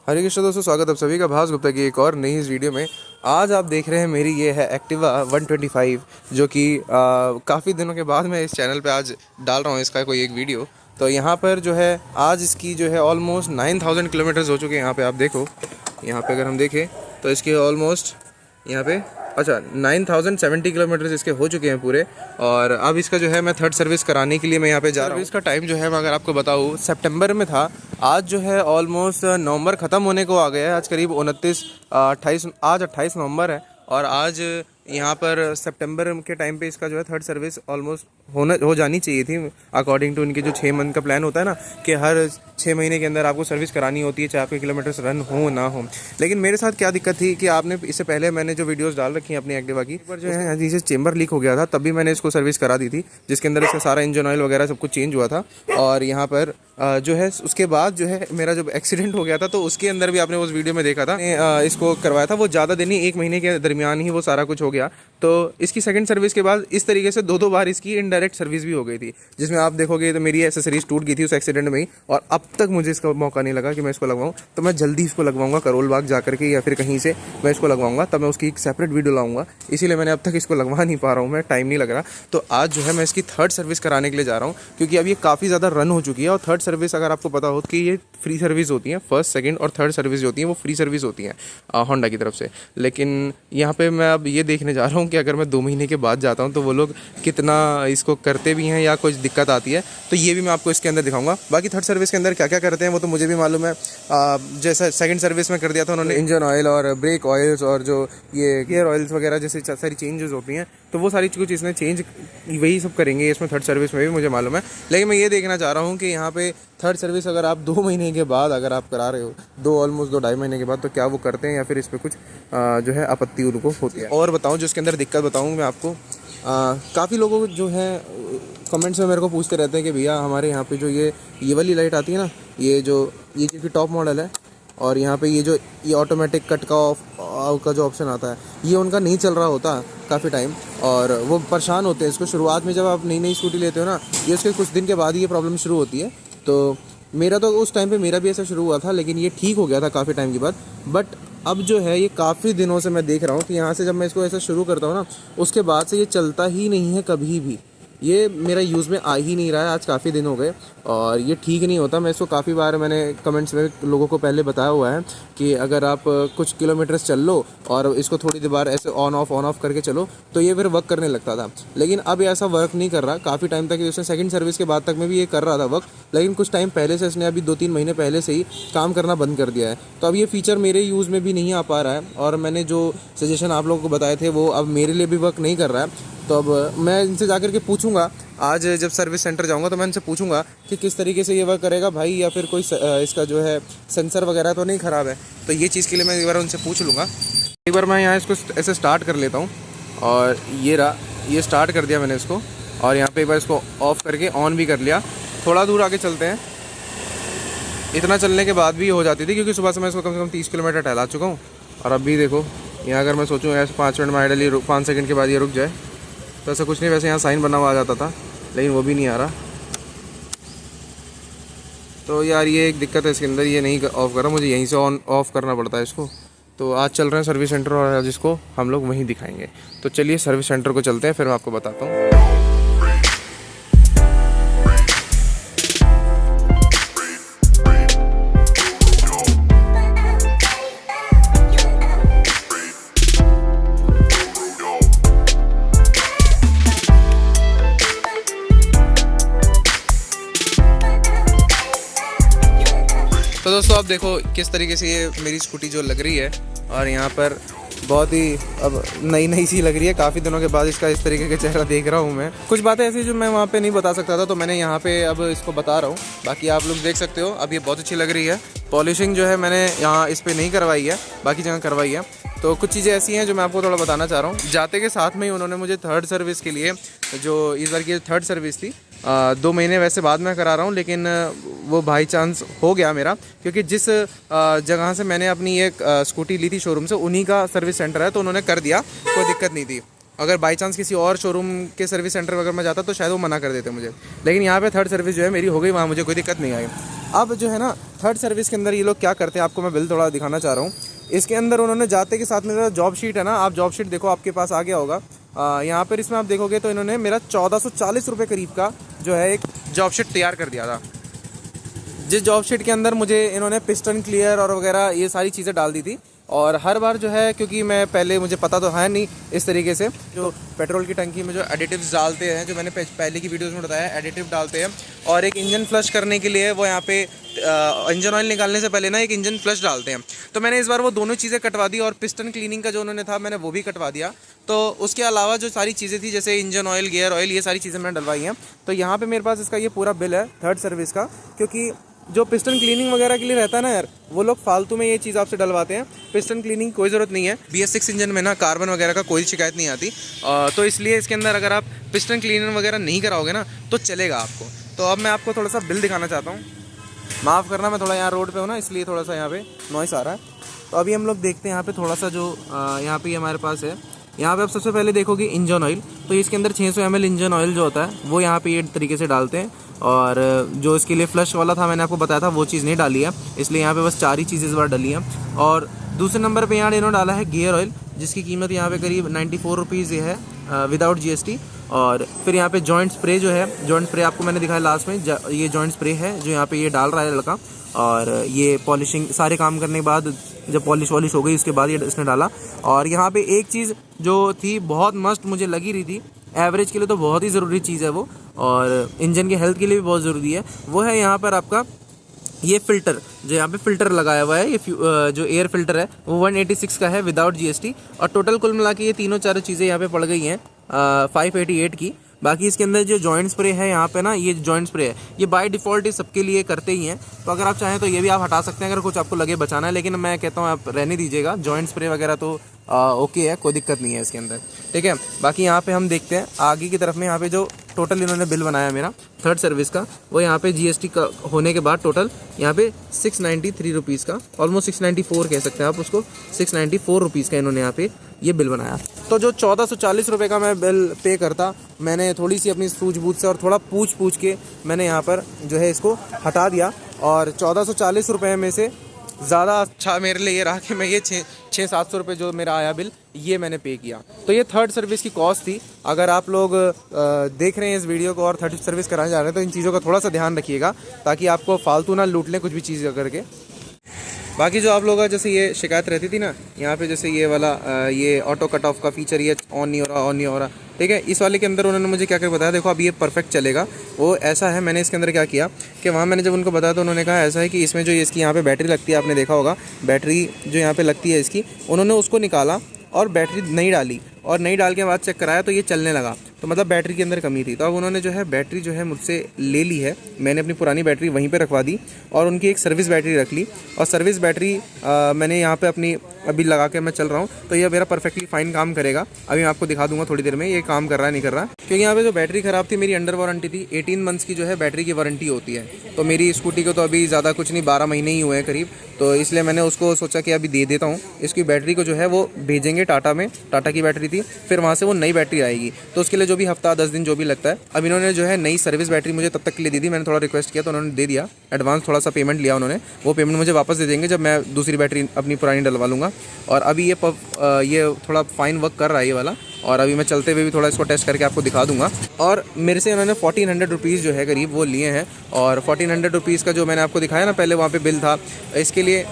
हरे कृष्ण दोस्तों, स्वागत है आप सभी का भास गुप्ता की एक और नई इस वीडियो में। आज आप देख रहे हैं मेरी ये है एक्टिवा 125 जो कि काफ़ी दिनों के बाद मैं इस चैनल पे आज डाल रहा हूँ इसका कोई एक वीडियो। तो यहाँ पर जो है आज इसकी जो है ऑलमोस्ट 9000 किलोमीटर्स हो चुके हैं। यहाँ पे आप देखो, यहाँ पे अगर हम देखें तो इसके ऑलमोस्ट यहाँ पे 9070 किलोमीटर्स इसके हो चुके हैं पूरे। और अब इसका जो है मैं थर्ड सर्विस कराने के लिए मैं यहाँ पे जा रहा हूँ। इसका टाइम जो है मैं अगर आपको बताऊँ सितंबर में था, आज जो है ऑलमोस्ट नवंबर ख़त्म होने को आ गया है। आज करीब 28 आज 28 नवंबर है और आज यहाँ पर सितंबर के टाइम पे इसका जो है थर्ड सर्विस ऑलमोस्ट हो जानी चाहिए थी अकॉर्डिंग टू उनके जो 6 मंथ का प्लान होता है ना, कि हर 6 महीने के अंदर आपको सर्विस करानी होती है, चाहे आपके किलोमीटर्स रन हो ना हो। लेकिन मेरे साथ क्या दिक्कत थी कि आपने इससे पहले मैंने जो वीडियोस डाल रखी हैं अपनी एक्टिवा की, पर जो है नीचे चेंबर लीक हो गया था, तभी मैंने इसको सर्विस करा दी थी, जिसके अंदर इसका सारा इंजन ऑयल वगैरह सब कुछ चेंज हुआ था। और यहाँ पर जो है उसके बाद जो है मेरा जब एक्सीडेंट हो गया था, तो उसके अंदर भी आपने उस वीडियो में देखा था इसको करवाया था। वो ज़्यादा दिन ही 1 महीने के दरमियान ही वो सारा कुछ हो गया। तो इसकी सेकंड सर्विस के बाद इस तरीके से दो बार इसकी इनडायरेक्ट सर्विस भी हो गई थी, जिसमें आप देखोगे तो मेरी एसेसरीज टूट गई थी उस एक्सीडेंट में ही। और अब तक मुझे इसका मौका नहीं लगा कि मैं इसको लगवाऊं। तो मैं जल्दी इसको लगवाऊंगा, करोल बाग जा करके या फिर कहीं से मैं इसको लगवाऊंगा, तब मैं उसकी एक सेपरेट वीडियो लाऊंगा। इसीलिए मैंने अब तक इसको लगवा नहीं पा रहा हूँ, मैं टाइम नहीं लग रहा। तो आज जो है मैं इसकी थर्ड सर्विस कराने के लिए जा रहा हूँ, क्योंकि अब ये काफ़ी ज़्यादा रन हो चुकी है। और थर्ड सर्विस अगर आपको पता हो कि ये फ्री सर्विस होती है, फर्स्ट सेकंड और थर्ड सर्विस जो होती है वो फ्री सर्विस होती है होंडा की तरफ से। लेकिन यहाँ पे मैं अब ये देखने जा रहा हूँ कि अगर मैं 2 महीने के बाद जाता हूँ तो वो लोग कितना इसको करते भी हैं या कुछ दिक्कत आती है, तो ये भी मैं आपको इसके अंदर दिखाऊंगा। बाकी थर्ड सर्विस के अंदर क्या क्या करते हैं वो तो मुझे भी मालूम है। जैसा सेकंड सर्विस में कर दिया था उन्होंने, इंजन ऑयल और ब्रेक ऑयल्स और जो ये गियर ऑयल्स वगैरह जैसे सारी चेंजेस होती हैं, तो वो सारी कुछ इसमें चेंज वही सब करेंगे इसमें थर्ड सर्विस में भी, मुझे मालूम है। लेकिन मैं ये देखना चाह रहा हूँ कि यहाँ पे थर्ड सर्विस अगर आप 2 महीने के बाद अगर आप करा रहे हो, ऑलमोस्ट 2-2.5 महीने के बाद, तो क्या वो करते हैं या फिर इस पर कुछ जो है आपत्ति उनको होती है। और बताऊँ जो इसके अंदर दिक्कत बताऊँ मैं आपको, काफ़ी लोगों जो है कमेंट्स में मेरे को पूछते रहते हैं कि भैया हमारे यहाँ पे जो ये वाली लाइट आती है ना, ये क्योंकि टॉप मॉडल है, और यहाँ पे ये ऑटोमेटिक कट का ऑफ का जो ऑप्शन आता है, ये उनका नहीं चल रहा होता काफ़ी टाइम, और वो परेशान होते हैं इसको। शुरुआत में जब आप नई स्कूटी लेते हो ना, ये उसके कुछ दिन के बाद ही ये प्रॉब्लम शुरू होती है। तो मेरा तो उस टाइम पे मेरा भी ऐसा शुरू हुआ था, लेकिन ये ठीक हो गया था काफ़ी टाइम के बाद। बट अब जो है ये काफ़ी दिनों से मैं देख रहा हूँ कि यहाँ से जब मैं इसको ऐसा शुरू करता हूँ ना, उसके बाद से ये चलता ही नहीं है कभी भी। ये मेरा यूज़ में आ ही नहीं रहा है, आज काफ़ी दिन हो गए, और ये ठीक नहीं होता। मैं इसको काफ़ी बार मैंने कमेंट्स में लोगों को पहले बताया हुआ है कि अगर आप कुछ किलोमीटर्स चल लो और इसको थोड़ी देर बार ऐसे ऑन ऑफ करके चलो, तो ये फिर वर्क करने लगता था। लेकिन अब ऐसा वर्क नहीं कर रहा। काफ़ी टाइम तक इसने सेकंड सर्विस के बाद तक में भी ये कर रहा था वर्क, लेकिन कुछ टाइम पहले से इसने अभी 2-3 महीने पहले से ही काम करना बंद कर दिया है। तो अब ये फ़ीचर मेरे यूज़ में भी नहीं आ पा रहा है, और मैंने जो सजेशन आप लोगों को बताए थे वो अब मेरे लिए भी वर्क नहीं कर रहा है। तो अब मैं इनसे जाकर के पूछूंगा, आज जब सर्विस सेंटर जाऊंगा तो मैं इनसे पूछूंगा कि किस तरीके से ये वर्क करेगा भाई, या फिर कोई इसका जो है सेंसर वगैरह तो नहीं ख़राब है। तो ये चीज़ के लिए मैं एक बार उनसे पूछ लूँगा। एक बार मैं यहाँ इसको ऐसे स्टार्ट कर लेता हूँ, और ये स्टार्ट कर दिया मैंने इसको, और यहाँ पर एक बार इसको ऑफ़ करके ऑन भी कर लिया। थोड़ा दूर आगे चलते हैं। इतना चलने के बाद भी हो जाती थी, क्योंकि सुबह से मैं इसको कम से कम 30 किलोमीटर टहला चुका हूँ। और अभी देखो यहाँ अगर मैं सोचूँ ऐसे 5 मिनट में आइडली 5 सेकंड के बाद ये रुक जाए, तो ऐसा कुछ नहीं। वैसे यहाँ साइन बना हुआ आ जाता था, लेकिन वो भी नहीं आ रहा। तो यार ये एक दिक्कत है इसके अंदर, ये नहीं ऑफ़ कर रहा, मुझे यहीं से ऑन ऑफ़ करना पड़ता है इसको। तो आज चल रहे हैं सर्विस सेंटर, और आज इसको हम लोग वहीं दिखाएंगे। तो चलिए सर्विस सेंटर को चलते हैं, फिर मैं आपको बताता हूँ। तो दोस्तों आप देखो किस तरीके से ये मेरी स्कूटी जो लग रही है, और यहाँ पर बहुत ही अब नई सी लग रही है। काफ़ी दिनों के बाद इसका इस तरीके का चेहरा देख रहा हूँ मैं। कुछ बातें ऐसी जो मैं वहाँ पे नहीं बता सकता था, तो मैंने यहाँ पे अब इसको बता रहा हूँ। बाकी आप लोग देख सकते हो, अब ये बहुत अच्छी लग रही है। पॉलिशिंग जो है मैंने यहाँ इस पर नहीं करवाई है, बाकी जगह करवाई है। तो कुछ चीज़ें ऐसी हैं जो मैं आपको थोड़ा बताना चाह रहा हूँ। जाते के साथ में ही उन्होंने मुझे थर्ड सर्विस के लिए, जो इस बार की थर्ड सर्विस थी, 2 महीने वैसे बाद में करा रहा हूँ, लेकिन वो बाई चांस हो गया मेरा, क्योंकि जिस जगह से मैंने अपनी एक स्कूटी ली थी शोरूम से, उन्हीं का सर्विस सेंटर है, तो उन्होंने कर दिया, कोई दिक्कत नहीं थी। अगर बाई चांस किसी और शोरूम के सर्विस सेंटर वगैरह में जाता तो शायद वो मना कर देते मुझे, लेकिन यहाँ पे थर्ड सर्विस जो है मेरी हो गई, वहाँ मुझे कोई दिक्कत नहीं आई। अब जो है ना थर्ड सर्विस के अंदर ये लोग क्या करते हैं, आपको मैं बिल थोड़ा दिखाना चाह रहा हूँ। इसके अंदर उन्होंने जाते के साथ मेरा जॉब शीट है ना, आप जॉब शीट देखो, आपके पास आ गया होगा। यहाँ पर इसमें आप देखोगे तो इन्होंने मेरा 1440 रुपये करीब का जो है एक जॉब शीट तैयार कर दिया था, जिस जॉब शीट के अंदर मुझे इन्होंने पिस्टन क्लियर और वगैरह ये सारी चीज़ें डाल दी थी। और हर बार जो है, क्योंकि मैं पहले मुझे पता तो है नहीं इस तरीके से, जो पेट्रोल की टंकी में जो एडिटिव्स डालते हैं, जो मैंने पहले की वीडियोस में बताया, एडिटिव डालते हैं। और एक इंजन फ्लश करने के लिए वो यहाँ पे इंजन ऑयल निकालने से पहले ना एक इंजन फ्लश डालते हैं। तो मैंने इस बार वो दोनों चीज़ें कटवा दी, और पिस्टन क्लीनिंग का जो उन्होंने था मैंने वो भी कटवा दिया। तो उसके अलावा जो सारी चीज़ें थी, जैसे इंजन ऑयल, गियर ऑयल, ये सारी चीज़ें मैंने डलवाई हैं। तो यहाँ पर मेरे पास इसका ये पूरा बिल है थर्ड सर्विस का, क्योंकि जो पिस्टन क्लीनिंग वगैरह के लिए रहता है ना यार, वो लोग फालतू में ये चीज़ आपसे डलवाते हैं। पिस्टन क्लीनिंग कोई ज़रूरत नहीं है। BS6 इंजन में ना कार्बन वगैरह का कोई शिकायत नहीं आती, तो इसलिए इसके अंदर अगर आप पिस्टन क्लीनर वगैरह नहीं कराओगे ना तो चलेगा आपको। तो अब मैं आपको थोड़ा सा बिल दिखाना चाहता हूँ, माफ़ करना, मैं थोड़ा यहाँ रोड पे हूँ ना, इसलिए थोड़ा सा यहाँ पे नॉइस आ रहा है। तो अभी हम लोग देखते हैं यहाँ पे थोड़ा सा जो यहाँ पे हमारे पास है। यहाँ पे आप सबसे पहले देखोगे इंजन ऑयल, तो इसके अंदर 600 ml इंजन ऑयल जो होता है वो यहाँ पे ये तरीके से डालते हैं। और जो इसके लिए फ्लश वाला था मैंने आपको बताया था, वो चीज़ नहीं डाली है, इसलिए यहाँ पे बस 4 ही चीज़ें इस बार डली हैं। और दूसरे नंबर पे यहाँ इन्होंने डाला है गियर ऑयल, जिसकी कीमत यहाँ पे करीब 94 रुपीज़ ये है विदाउट GST। और फिर यहाँ पे जॉइंट स्प्रे जो है, जॉइंट स्प्रे आपको मैंने दिखाया लास्ट में, ये जॉइंट स्प्रे है जो यहाँ पे ये डाल रहा है लड़का। और ये पॉलिशिंग सारे काम करने के बाद जब पॉलिश वॉलिश हो गई उसके बाद ये इसने डाला। और यहाँ पे एक चीज़ जो थी बहुत मस्त मुझे लगी रही थी, एवरेज के लिए तो बहुत ही ज़रूरी चीज़ है वो, और इंजन की हेल्थ के लिए भी बहुत ज़रूरी है, वो है यहाँ पर आपका ये फ़िल्टर, जो यहाँ पे फ़िल्टर लगाया हुआ है। ये जो एयर फ़िल्टर है वो 186 का है विदाउट GST। और टोटल कुल मिला के ये तीनों चारों चीज़ें यहाँ पे पड़ गई हैं 588 की। बाकी इसके अंदर जो जॉइंट स्प्रे है यहाँ पे ना, ये जॉइंट स्प्रे है, ये बाय डिफ़ॉल्ट ये सबके लिए करते ही हैं। तो अगर आप चाहें तो ये भी आप हटा सकते हैं अगर कुछ आपको लगे बचाना है, लेकिन मैं कहता हूँ आप रहने दीजिएगा। जॉइंट स्प्रे वगैरह तो ओके है, कोई दिक्कत नहीं है इसके अंदर, ठीक है। बाकी यहाँ पे हम देखते हैं आगे की तरफ में, यहाँ पे जो टोटल इन्होंने बिल बनाया मेरा थर्ड सर्विस का, वो यहाँ पे GST का होने के बाद टोटल यहाँ पे 693 रुपीज़ का, ऑलमोस्ट 694 कह सकते हैं आप उसको, 694 रुपीज़ का इन्होंने यहाँ पे ये बिल बनाया। तो जो 1440 रुपये का मैं बिल पे करता, मैंने थोड़ी सी अपनी सूझबूझ से और थोड़ा पूछ के मैंने यहाँ पर जो है इसको हटा दिया। और 1440 रुपये में से ज़्यादा अच्छा मेरे लिए ये रहा कि मैं ये 600-700 रुपये जो मेरा आया बिल, ये मैंने पे किया। तो ये थर्ड सर्विस की कॉस्ट थी। अगर आप लोग देख रहे हैं इस वीडियो को और थर्ड सर्विस कराने जा रहे हैं तो इन चीज़ों का थोड़ा सा ध्यान रखिएगा, ताकि आपको फालतू ना लूट लें कुछ भी चीज़ करके। बाकी जो आप लोगों का जैसे ये शिकायत रहती थी ना, यहाँ पे जैसे ये वाला ये ऑटो कट ऑफ का फीचर, ये ऑन नहीं हो रहा, ठीक है। इस वाले के अंदर उन्होंने मुझे क्या कर बताया, देखो अब ये परफेक्ट चलेगा। वो ऐसा है, मैंने इसके अंदर क्या किया कि वहाँ मैंने जब उनको बताया तो उन्होंने कहा ऐसा है कि इसमें जो इसकी यहाँ पे बैटरी लगती है, आपने देखा होगा बैटरी जो यहाँ पे लगती है इसकी, उन्होंने उसको निकाला और बैटरी नहीं डाली, और नहीं डाल के बाद चेक कराया तो ये चलने लगा। तो मतलब बैटरी के अंदर कमी थी। तो अब उन्होंने जो है बैटरी जो है मुझसे ले ली है, मैंने अपनी पुरानी बैटरी वहीं पे रखवा दी और उनकी एक सर्विस बैटरी रख ली। और सर्विस बैटरी मैंने यहाँ पे अपनी अभी लगा के मैं चल रहा हूँ, तो ये मेरा परफेक्टली फाइन काम करेगा। अभी मैं आपको दिखा दूंगा थोड़ी देर में ये काम कर रहा है नहीं कर रहा, क्योंकि यहाँ पे जो बैटरी ख़राब थी मेरी अंडर वारंटी थी। 18 मंथ्स की जो है बैटरी की वारंटी होती है। तो मेरी स्कूटी को तो अभी ज़्यादा कुछ नहीं, 12 महीने ही हुए हैं करीब। तो इसलिए मैंने उसको सोचा कि अभी दे देता हूँ। इसकी बैटरी को जो है वो भेजेंगे टाटा में, टाटा की बैटरी थी, फिर वहाँ से वो नई बैटरी आएगी। तो उसके लिए जो भी हफ्ता 10 दिन जो भी लगता है। अब इन्होंने जो है नई सर्विस बैटरी मुझे तब तक के लिए दी थी। मैंने थोड़ा रिक्वेस्ट किया तो उन्होंने दे दिया। एडवांस थोड़ा सा पेमेंट लिया उन्होंने, वो पेमेंट मुझे वापस दे देंगे जब मैं दूसरी बैटरी अपनी पुरानी डलवा लूँगा। और अभी ये थोड़ा फाइन वर्क कर रहा है ये वाला। और अभी मैं चलते हुए भी थोड़ा इसको टेस्ट करके आपको दिखा दूंगा। और मेरे से उन्होंने 1400 रुपीज़ जो है करीब वो लिए हैं। और 1400 रुपीज़ का जो मैंने आपको दिखाया ना पहले, वहाँ पे बिल था। इसके लिए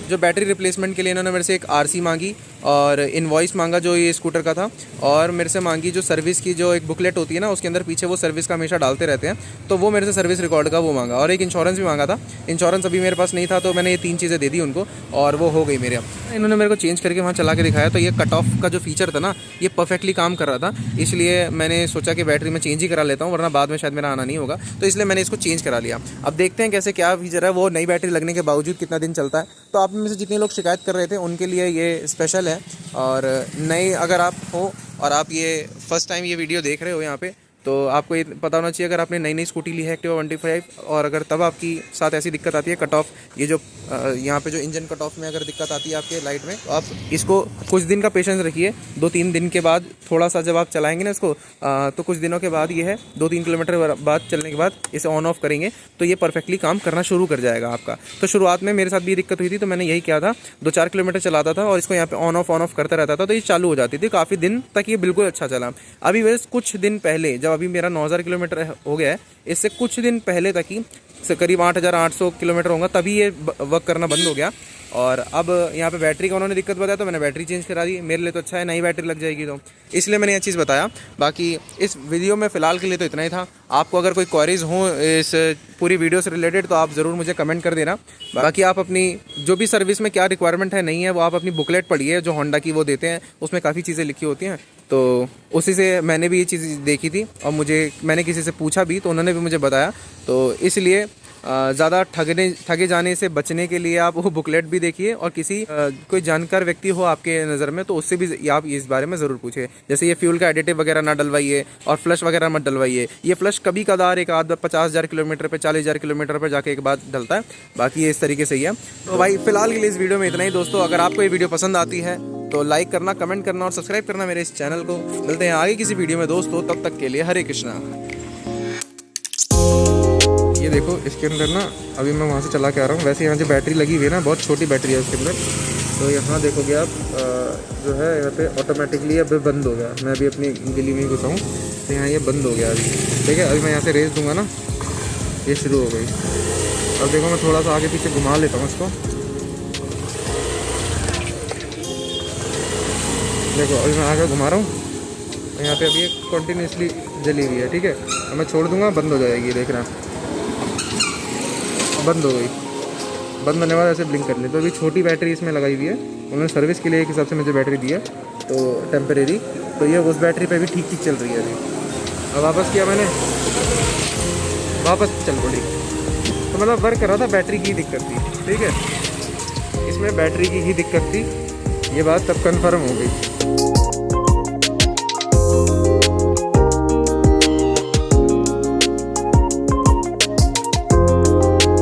जो बैटरी रिप्लेसमेंट के लिए इन्होंने मेरे से एक RC मांगी और इनवॉइस मांगा जो ये स्कूटर का था, और मेरे से मांगी जो सर्विस की जो एक बुकलेट होती है ना, उसके अंदर पीछे वो सर्विस का हमेशा डालते रहते हैं, तो वो मेरे से सर्विस रिकॉर्ड का वो मांगा। और एक इंश्योरेंस भी मांगा था। इंश्योरेंस अभी मेरे पास नहीं था, तो मैंने ये 3 चीज़ें दे दी उनको और वो हो गई मेरे। इन्होंने मेरे को चेंज करके वहाँ चला के दिखाया, तो ये कट ऑफ का जो फीचर था ना, ये परफेक्टली काम कर रहा था। इसलिए मैंने सोचा कि बैटरी में चेंज ही करा लेता हूँ, वरना बाद में शायद मेरा आना नहीं होगा। तो इसलिए मैंने इसको चेंज करा लिया। अब देखते हैं कैसे क्या फीचर है, वो नई बैटरी लगने के बावजूद कितना दिन चलता है। तो आप में से जितने लोग शिकायत कर रहे थे उनके लिए ये स्पेशल है। और नए अगर आप हो और आप ये फर्स्ट टाइम ये वीडियो देख रहे हो यहाँ पे, तो आपको ये पता होना चाहिए, अगर आपने नई नई स्कूटी ली है एक्टिवा 125 और अगर तब आपकी साथ ऐसी दिक्कत आती है कट ऑफ, ये जो यहाँ पे जो इंजन कट ऑफ में अगर दिक्कत आती है आपके लाइट में, तो आप इसको कुछ दिन का पेशेंस रखिए। 2-3 दिन के बाद थोड़ा सा जब आप चलाएंगे ना इसको, तो कुछ दिनों के बाद ये है 2-3 किलोमीटर बाद चलने के बाद इसे ऑन ऑफ करेंगे तो ये परफेक्टली काम करना शुरू कर जाएगा आपका। तो शुरुआत में मेरे साथ भी दिक्कत हुई थी, तो मैंने यही किया था, 2-4 किलोमीटर चलाता था और इसको यहाँ पे ऑन ऑफ करता रहता था, तो ये चालू हो जाती थी। काफ़ी दिन तक ये बिल्कुल अच्छा चला। अभी बस कुछ दिन पहले, जब अभी मेरा 9000 किलोमीटर हो गया है, इससे कुछ दिन पहले तक ही करीब 8800 किलोमीटर होगा, तभी ये वर्क करना बंद हो गया। और अब यहाँ पे बैटरी का उन्होंने दिक्कत बताया तो मैंने बैटरी चेंज करा दी। मेरे लिए तो अच्छा है, नई बैटरी लग जाएगी, तो इसलिए मैंने ये चीज़ बताया। बाकी इस वीडियो में फ़िलहाल के लिए तो इतना ही था। आपको अगर कोई क्वेरीज हो इस पूरी वीडियो से रिलेटेड तो आप ज़रूर मुझे कमेंट कर देना। बाकी आप अपनी जो भी सर्विस में क्या रिक्वायरमेंट है नहीं है, वो आप अपनी बुकलेट पढ़िए जो होंडा की वो देते हैं, उसमें काफ़ी चीज़ें लिखी होती हैं। तो उसी से मैंने भी ये चीज़ देखी थी और मैंने किसी से पूछा भी तो उन्होंने भी मुझे बताया। तो इसलिए ज़्यादा ठगे जाने से बचने के लिए आप वो बुकलेट भी देखिए, और किसी कोई जानकार व्यक्ति हो आपके नज़र में तो उससे भी आप इस बारे में ज़रूर पूछिए। जैसे ये फ्यूल का एडिटिव वगैरह ना डलवाइए और फ्लश वगैरह मत डलवाइए। ये फ्लश कभी कदार एक आध 50,000 किलोमीटर पे 40,000 किलोमीटर पर जाके एक बार डलता है, बाकी ये इस तरीके से ही है। तो भाई फ़िलहाल के लिए इस वीडियो में इतना ही दोस्तों। अगर आपको ये वीडियो पसंद आती है तो लाइक करना, कमेंट करना और सब्सक्राइब करना मेरे इस चैनल को। मिलते हैं आगे किसी वीडियो में दोस्तों, तब तक के लिए हरे कृष्णा। ये देखो इसके अंदर ना, अभी मैं वहाँ से चला के आ रहा हूँ। वैसे यहाँ जो बैटरी लगी हुई है ना, बहुत छोटी बैटरी है उसके अंदर। तो यहाँ देखोगे आप जो है यहाँ पे ऑटोमेटिकली अब बंद हो गया। मैं अभी अपनी गली में ही घुसा हूँ तो यहाँ ये बंद हो गया अभी। ठीक है, अभी मैं यहाँ से रेस दूंगा ना, ये शुरू हो गई। अब देखो मैं थोड़ा सा आगे पीछे घुमा लेता हूँ इसको। देखो अभी मैं आगे घुमा रहा हूँ, यहाँ पे अभी एक कंटिन्यूसली जली हुई है। ठीक है, अब मैं छोड़ दूंगा, बंद हो जाएगी। देख रहा बंद हो गई। बंद होने बाद ऐसे ब्लिंक करनी। तो अभी छोटी बैटरी इसमें लगाई हुई है, उन्होंने सर्विस के लिए एक हिसाब से मुझे बैटरी दी है तो टेम्परेरी। तो ये उस बैटरी पे भी ठीक चल रही है अभी। अब वापस किया मैंने, वापस चल पड़ी। तो मतलब वर्क कर रहा था, बैटरी की दिक्कत थी। ठीक है, इसमें बैटरी की ही दिक्कत थी, ये बात तब कन्फर्म हो गई।